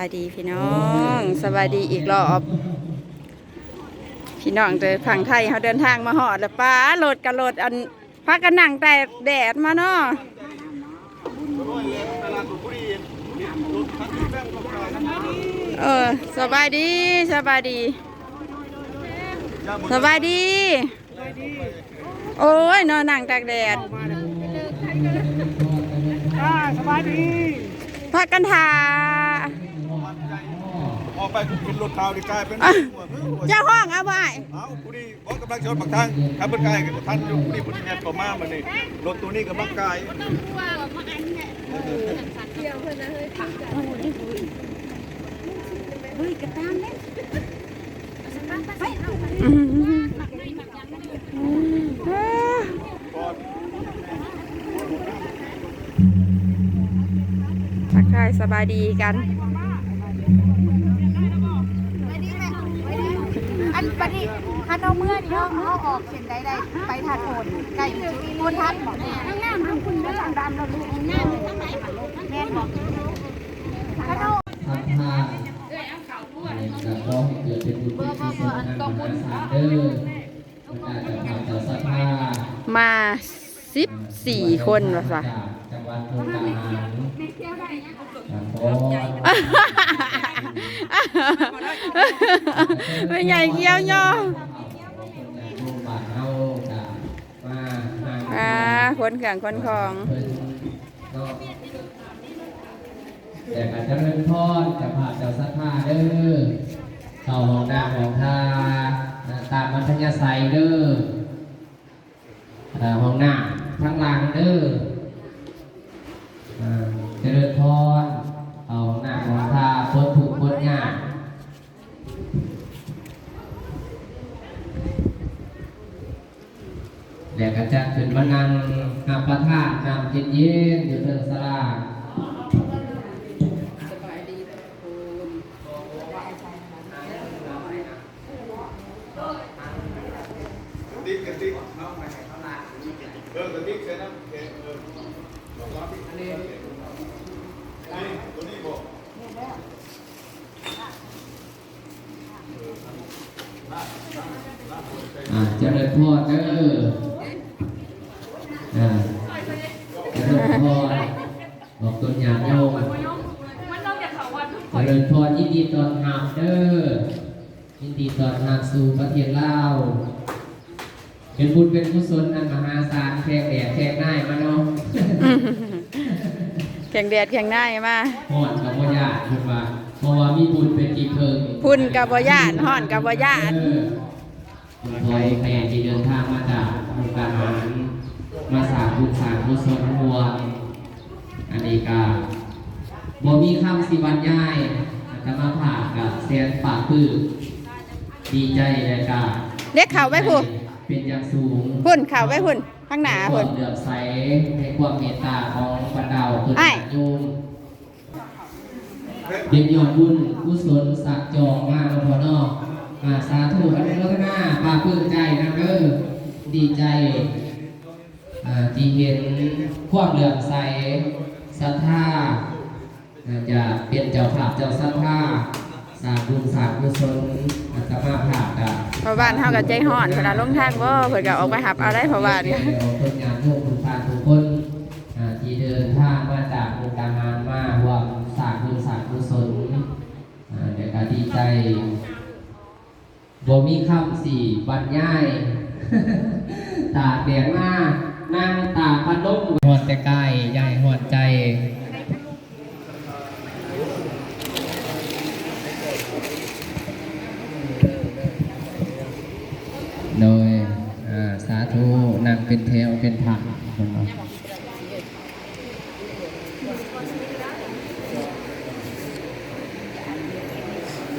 ายดีพี่น้องสบายดีอีกรอบพี่น้องเดินฝั่งไทยเขาเดินทางมาหอดแล้วป้าโหลดกับโหลดอันพักกันนั่งแต่แดดมาเนาะสบายดีสบายดีสบายดีโอ้ยนอนนั่งตากแดดสบายดีพักกันทาออกไปกินรถข่าวดีกายเป็นเจ้าห้องเอาไว้เอาผู้นี้บอกกำลังชนปากทางขับรถกายกับท่านอยู่ผู้นี้ผู้นี้แอบต่อมามานี่รถตัวนี้กำลังกายเฮ้ยกระตามเนี่ยทักทายสบายดีกันอันปฏิฮันเอาเมื่อนี่เขาออกเส้นใดไปถาโอนไก่โอนทัดบอกทั้งน้ำทั้งคุณทั้งดำเราดูน้ำทั้งไหนแม่บอกฮันเอาทำทางกับร้องเกิดเป็นบุญที่สุดงานมหาศาลเด้อมันอาจจะผ่านต่อสัทธามา14 คนว่าซะจังหวัดมุกดาหารไม่ใหญ่เกี้ยวย่อคนเขื่องคนของแต่การจะเริ่มทอดจะผ่านเจ้าสัทธาเด้อเข้าห้องน้ำของทาตามมัธยสัยเด้อห้องน้ำทั้งหลังเด้อเจริญพรเอาหน้าของทาพ้นทุกข์พ้นยากเดี๋ยวก็จะขึ้นมานั่งน้ำประทานน้ำเย็นๆอยู่เทิงศาลาติ๊กกระติ๊กน้องไปข้างหน้ากระติ๊กใช่ไหมนี่ตัวนี้บอกเจริญพรเด้อเจริญพรบอกต้นยางโยมเจริญพรยินดีตอนหับเด้อยินดีตอนหับสู่ประเทศลาวเป็นบุญเป็นกุศลอันมหาศาลแข่งแดดแข่งง่ายมาเนาะแข่งแดดแข่งหน้ามาหอนกับบ่ญาติคุณว่าเพราะว่ามีบุญเป็นจีเพิงพุ่นกับบ่ญาติห่อนกับบ่ญาติพอยแม่ที่เดินทางมาจากมุกดาหารมาสร้างบุญสร้างกุศลหัวอันนี้ก็บ่มีคำสิบรรยายจะมาผ่ากับเสียนปากพื้นดีใจเลยกาเล็กเข่าไว้พุ่นเป็นอย่างสูงพุ่นเข่าไว้พุ่นข้างหน้าพุ่นเดือดใสในความเมตตาของบรรดาคุณโยมเด็กยอดบุญกุศลสักจองมากแล้วพอนอกสาธุอนุโมทนาปาพื้นใจนะเด้อดีใจที่เห็นความเลื่อมใสศรัทธาจะเป็นเจ้าภาพเจ้าศรัทธาสร้างบุญสร้างกุศลอัตมาภาพกับเพราะบ้านเฮากับใจห่อนเวลาลงทางบ่เพิ่นก็ออกไปหับเอาได้เพราะว่าเนี่ยคนงานทุกคนพาทุกคนที่เดินทางมาจากมุกดาหารมาร่วมสร้างบุญสร้างกุศลเดี๋ยวก็ดีใจบ่มีคำสี่บรรยายตาแดงมานั่งตาพัดลมหอดแต่กายใหญ่หอดใจโดยสาธุนั่งเป็นแถวเป็นผัก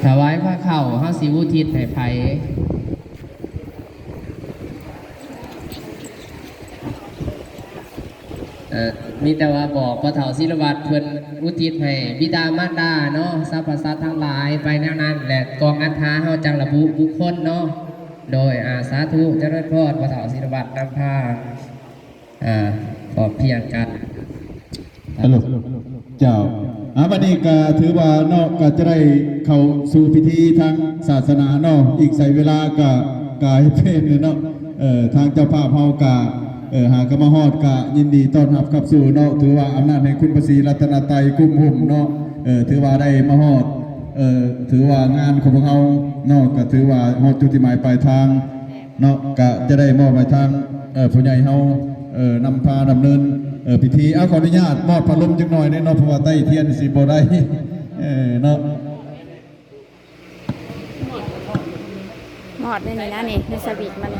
ถวายพระเข่าเฮาสิวุทิศให้ไผมีแต่ว่าบอกพระเฒ่าศิลวัตรเพิ่นอุทิศให้บิดามารดาเนาะสรรพสัตว์ทั้งหลายไปแนวนั้นและกองอัฏฐาเฮาจังระบุบุคคลเนาะโดยสาธุเจริญพรพระเฒ่าศิลวัตรนำพาขอบเพียงกันฮัลโหลเจ้า วันนี้ก็ถือว่าเนาะก็จะได้เข้าสู่พิธีทางศาสนาเนาะอีกใส่เวลาก็ให้เพลงเนาะทางเจ้าภาพเฮาก็หากมาฮอดก็ยินดีต้อนรับเข้าสู่เนาะถือว่าอำนาจแห่งคุณพระศรีรัตนตรัยคุ้มหุ่มเนาะถือว่าได้มาฮอดถือว่างานของพวกเฮาเนาะก็ถือว่าฮอดจุดที่หมายปลายทางเนาะก็จะได้มอบไปทางผู้ใหญ่เฮานำพาดำเนินพิธีขออนุญาตมอดพัดลมจังหน่อยเนาะเพราะว่าใต้เทียนสิบ่ได้เนาะหมอดนี่นะนี่ในสวิตมัน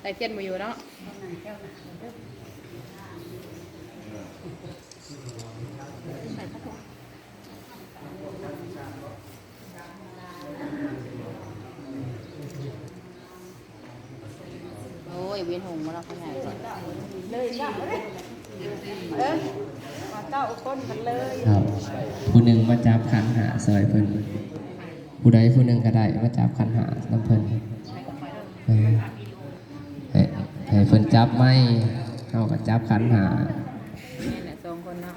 แต่เทียนมาอยู่เนาะโอ้ยเวียนหงมาแล้วขนาดเลยมาเก้าก้นกันเลย ครับผู้หนึ่งมาจับขันหาซอยเพิ่นผู้ใดผู้หนึ่งก็ได้มาจับขันหาน้ำเพิ่นให้เพิ่นจับไม่เขาก็จับขันหา นี่แหละสองคนเนาะ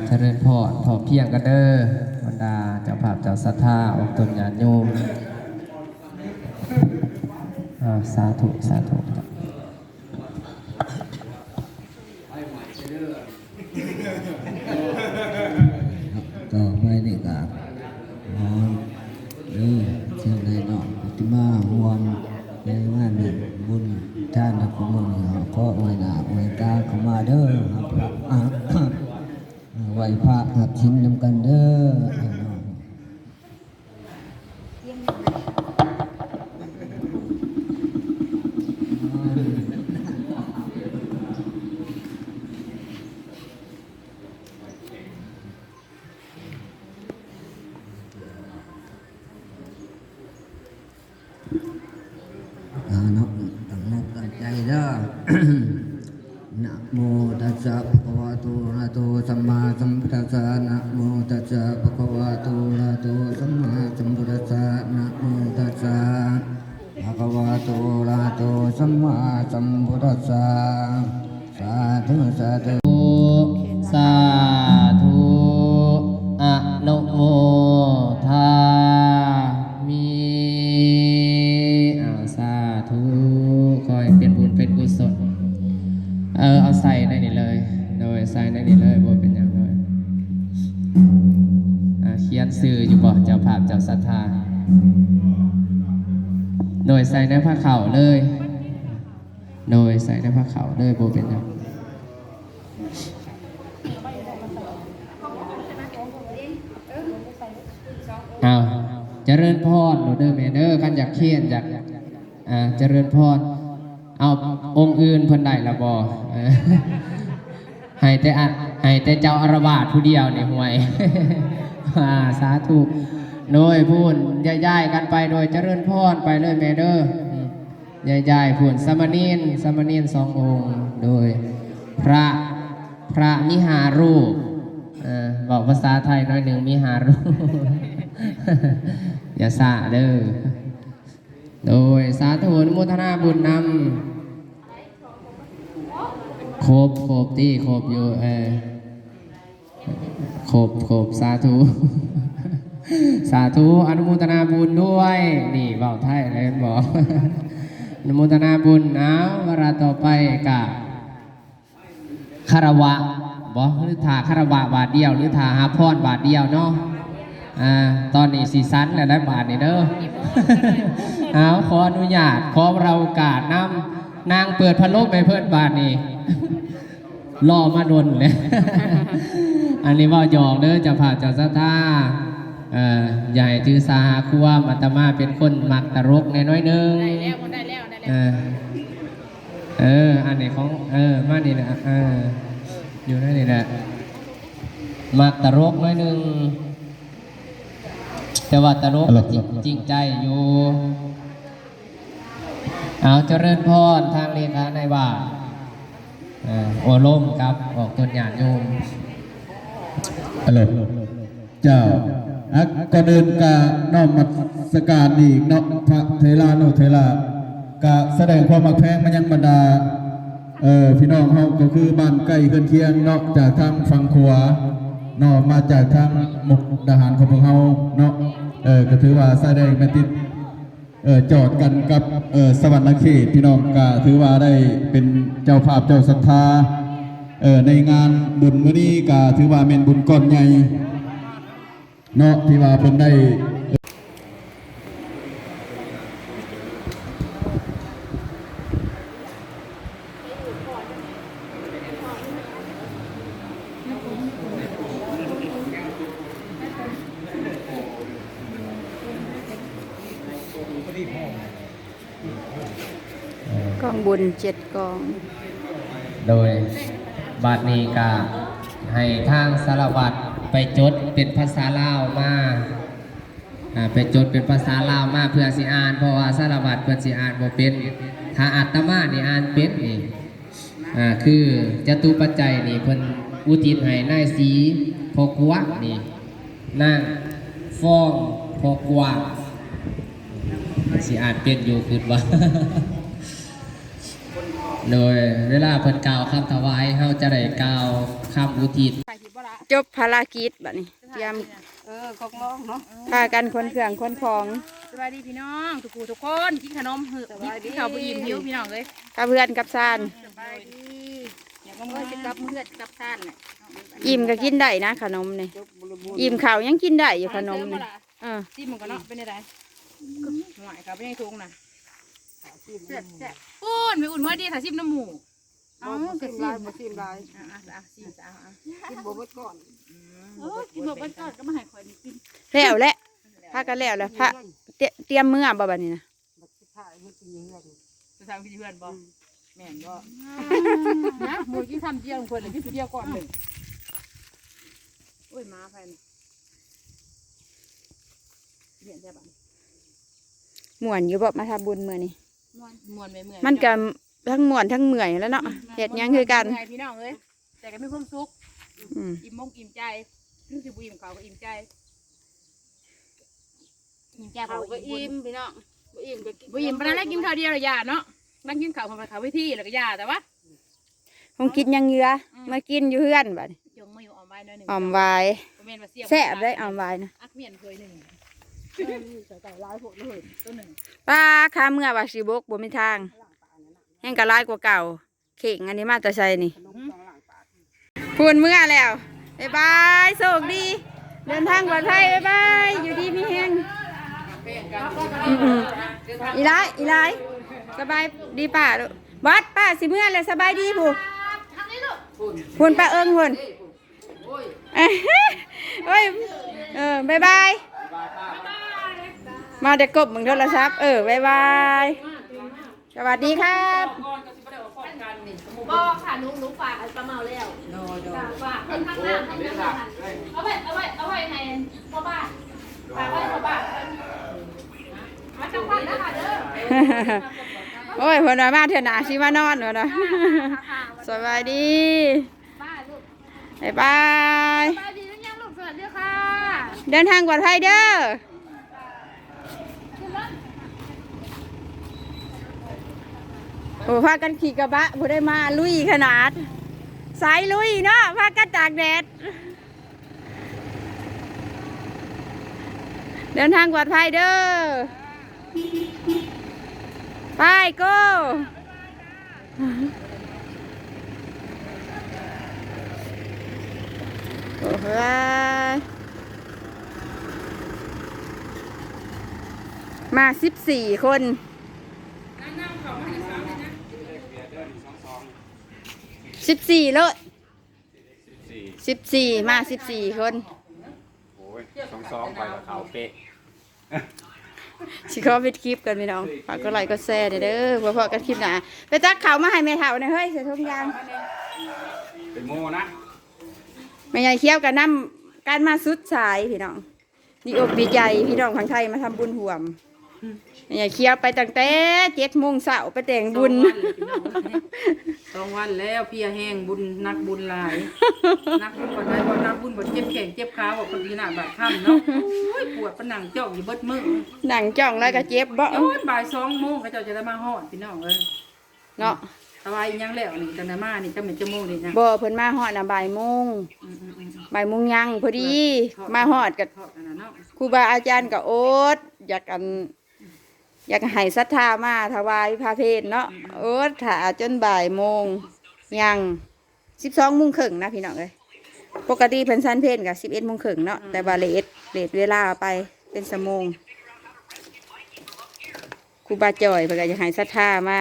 เจริญพรพอเพียงกันเด้อบรรดาเจ้าภาพเจ้าศรัทธาออกตนญาติโยมสาธุสาธุต่อไปนี่ก็นอนเชื่อในนอนปฏิมาห่วงในงานหนึ่งบุญท่านนักบุญก็ไว้หน้าไว้ตาเข้ามาเด้อไหวพระหักชิ้นนำกันเด้อเนาะตั้งอกตั้งใจเด้อ นะโมตัสสะภะคะวะโตอะระหะโตสัมมาสัมพุทธัสสะนะโมตัสสะภะคะวะโตอะระหะโตสัมมาสัมพุทธัสสะนะโมตัสสะภะคะวะโตอะระหะโตสัมมาสัมพุทธัสสะสาธุสาธุ สาธุอะนุโมทามิสาธุคอยเป็นบุญเป็นกุศลเอาใส่ในนี่เลยโดยใส่ในนี่เลยบ่เป็นอย่างน้อยเขียนสื่ออยู่บ่เจ้าภาพเจ้าศรัทธาโดยใส่ในผ้าเข่าเลยโดยใส่ในผ้าเข่าเลยบ่เป็นอย่างเอาเจริญพรโนเดอร์เมเดอร์กันอยากเขียนอยากเจริญพรเอาองค์อื่นเพิ่นได้ละบ่ให้แต่เจ้าอาวาสผู้เดียวนี่ห่วยสาธุโดยพูนย้ายๆกันไปโดยเจริญพรไปเลยเมเดอร์ย้ายๆพูนสมณีน2 องค์โดยพระมิหารูปบอกภาษาไทยหน่อยหนึ่งมิหารูปอย่าสะเด้อโดยสาธุอนุโมทนาบุญนำครบที่ครบอยู่ครบสาธุสาธุอนุโมทนาบุญด้วยนี่เบาไทยเลยบอกอนุโมทนาบุญเอาเวลาต่อไปกับคารวะบอกหรือถาคารวะบาทเดียวหรือถาหาพรบาทเดียวเนาะตอนนี้สีสันแล้วได้บาทนี่เด้อเอาขออนุญาตขอเราโอกาสนางเปิดพัดลมไปเพิ่นบาทนี่รอมาดนเลยอันนี้ว่าหยอกเด้อจะผ่าจะศรัทธาใหญ่ถือสาหาครัวมัตตมาเป็นคนมักตลกในน้อยนึงได้แล้วอันนี้ของมานี่นะอยู่นั่นนี่แหละมักตลกน้อยนึงแต่ว่าตลกจริงใจอยู่เอาเจริญพรทางเลขาในบ้านโอลมครับออกต้นหยาดโยม ฮัลโหลเจ้าก็เดินกาน้อมมัสการอีกเนาะพระเทลาโนเทลากะแสดงความมักแพงมายังบรรดา พี่น้องเฮาก็คือบ้านใกล้เคียงเนาะจากทางฝั่งขวาเนาะมาจากทางมุกดาหารของพวกเฮาเนาะก็ถือว่าสายแดงแม่ติดจอดกันกับสวรรณเขตพี่น้องก็ถือว่าได้เป็นเจ้าภาพเจ้าศรัทธาในงานบุญมื้อนี้ก็ถือว่าเป็นบุญก้อนใหญ่เนาะที่ว่าเพิ่นได้กองบุญ7กอง โดยบัดนี้ก็ให้ทางสารวัตรไปจดเป็นภาษาลาวมาไปจดเป็นภาษาลาวมาเพื่อสิอ่านเพราะว่าสารวัตรเพื่อสิอ่านบ่เป็นถ้าอาตมานี่อ่านเป็นนี่คือจตุปัจจัยนี่เพิ่นอุทิศให้นายศรีพอกวกนี่นางฟ้องพอกวกสิอ่านเป็นอยู่คือว่า โดยเวลาเพิ่นกล่าวคำถวายเฮาจะได้กล่าวคำอุทิศ จบภารกิจบัดนี้เตรียม ของร้องเนาะ พากันคนเครื่องคนของ สวัสดีพี่น้องทุกคนกินขนมหือกินข้าวบ่อิ่มหิวพี่น้องเลย กับเพื่อนกับซาน สบายดีอยากมาเมื่อจะกลับเมื่อจะกลับท่านเนี่ย อิ่มก็กินได้นะขนมนี่อิ่มข้าวยังกินได้อยู่ขนมนี่ ซิมมันก็เนาะเป็นอะไรหน่อยครับไม่ให้ทุงนะแซ่บอุ่นไม่อุ่นเมื่อดีถ้าซิมน้ำหมูเอาซิมลายซิมลายซิมจ้าซิมโบว์ก่อนซิมโบว์ก่อนก็มาให้คอยกิน แล้วแหละพากันแล้วแหละพระเตรียมมื้อบ่บัดนี้นะ จะทำกินเพื่อนบ่แม่นบ่นะหมูกินทำเจียวคนเลยกินเจียวก่อนเลยโอ้ยมาไปเห็นใช่ปะ ม่วนอยู่บ่มาทำบุญมื้อนี้ มวนไม่เมื่อย มันก็ทั้งม่วนทั้งเมื่อยแล้วเนาะเฮ็ดหยังคือกัน พี่น้องเอ้ยแต่ก็มีความสุข อืม อิ่มมงอิ่มใจถึงสิบ่อิ่มเขาก็อิ่มใจอิ่มใจเขาก็อิ่มพี่น้องบ่อิ่มก็บ่อิ่มปานนั้นแล้วกินข้าวเดียวแล้วยาเนาะนั่งกินข้าวพร้อมกับข้าววิธีแล้วก็ยาแต่ว่า คงกินยังเหลือมากินอยู่เฮือนบัดนี้ จงมาอยู่ออมไว้หน่อยหนึง ออมไว้ บ่แม่นว่าเสีย แซ่บได้ออมไว้นะ อักเมียนเคยหนึงใส่หลายพวกเลยตัวหนึง ป้าค้าเมื่อว่าสิบกบ่มีทางแห้งก็หลายกว่าเก่าเข่งอันนี้มาแต่ใส่นี่พูนเมื่อแล้วบ๊ายบายโชคดีเดินทางปลอดภัยบ๊ายบายอยู่ดีมีแห้งอีไลสบายดีป้าลูกบอสป้าสิเมื่อแล้วสบายดีผู้พูนป้าเอิงพูนเอ้ยบ๊ายบายมาเด็กกบมึงโทรศัพท์บ๊ายบายสวัสดีครับ บ่ค่ะหนูฝากปลาเมาแล้วฝากคนข้างหน้าให้ข้างหน้าเอาไว้ให้พ่อบ้านฝากไว้พ่อบ้านมาจังหวัดนะคะเด้อ โอ้ยเพิ่นว่ามาเถอะนะสิมานอนเพิ่นว่าสวัสดีบ๊ายบาย สวัสดีทุกอย่างลูกสวัสดีค่ะ เดินทางปลอดภัยเด้อโอ้พากันขี่กระบะบ่ได้มาลุยขนาดสายลุยเนาะพากันตากแดดเดินทางปลอดภัยเด้อไปโก้โอ้โหมา14 คน14เลย14มา14 คน โอ้ย2ไปกับเขาเป๊ะ สิขอปิดคลิปกันพี่น้องฝากกดไลค์กดแชร์เด้อพอๆกันคลิปหน้าไปตักข้าวมาให้แม่เฒ่าหน่อยเฮ้ยเสียทุ่งยาง เป็นโมนะ แม่ใหญ่เคี้ยวกับน้ำการมาสุดสายพี่น้องดีอกดีใจพี่น้องทางไทยมาทำบุญห่วมแม่ใหญ่เคี้ยวไปตั้งแต่7 โมงเช้าไปแต่งบุญ 2 วันแล้วเพียแห้งบุญนักบุญหลายนักบุญบ่ได้บ่นักบุญบ่เจ็บแข้งเจ็บขาบ่คนดีน่ะบาดค่ำเนาะโอ้ยปวดปะหนังจ้องอยู่เบิดมื้อ หนังจ้องแล้วก็เจ็บบ่ โอ้ยบ่าย2 โมงเขาเจ้าจะได้มาฮอดพี่น้องเอ้ย เนาะ ตะวายยังแล้วนี่จังได๋มานี่จังเป็นชั่วโมงนี่นะ บ่เพิ่นมาฮอดน่ะบ่ายโมงบ่ายโมงยังพอดีมาฮอดกับ ทอดอันนั้นเนาะ ครูบาอาจารย์ก็โอ๊ตอยากให้ศรัทธามาถวายพระเพทเนาะโอ๊ตถ้าจนบ่ายโมงยัง12:30นะพี่น้องเอ้ยปกติเพิ่นชั้นเพทก็11:30เนาะแต่ว่าเลทเวลาไปเป็นชั่วโมงครูบาจ่อยเพิ่นก็อยากให้ศรัทธามา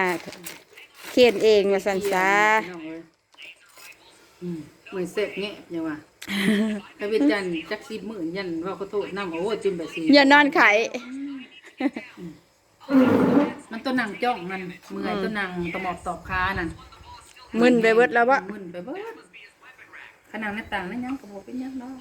เขียนเองว่าซั่นซะ เหมือนเสร็จเงี้ยยังว่าพระเวทจันทร์จัก10มื้อยันว่าขอโทษนำโอ้จิ้มแบบสิ อย่านอนไข่ มันตัวหนังจ้องมันเมื่อยตัวหนังตะหมอบตอบค้านั่น มึนไปเบิดแล้ววะ มึนไปเบิดขนาดในต่างนั่นยังกระโบเป็นยังเนาะ